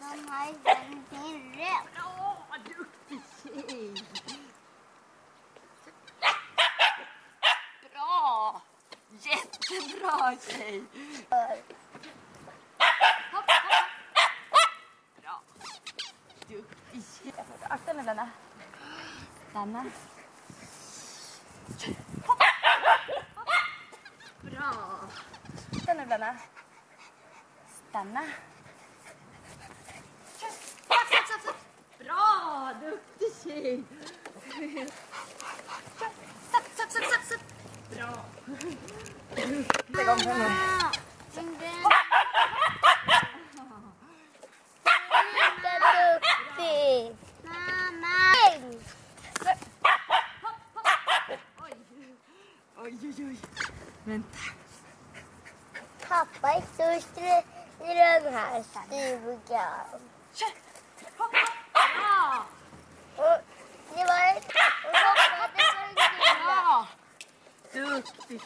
de har ingenting rätt. Bra, duktig tjej. Bra, jättebra tjej. Hopp, hopp. Bra, duktig tjej. Akta nu, Lena. Stanna. Hopp. Hopp. Bra. Akta nu, Lena. Stanna. Bra, duktig tjej. Satt. Bra. Lägg om henne. Duktig. Mamma. Oj. Vänta. Pappa är störst i den här stugan. Kör. Hopp. Bra. Och det var ett... Och hoppade för en kula. Bra. Duktig.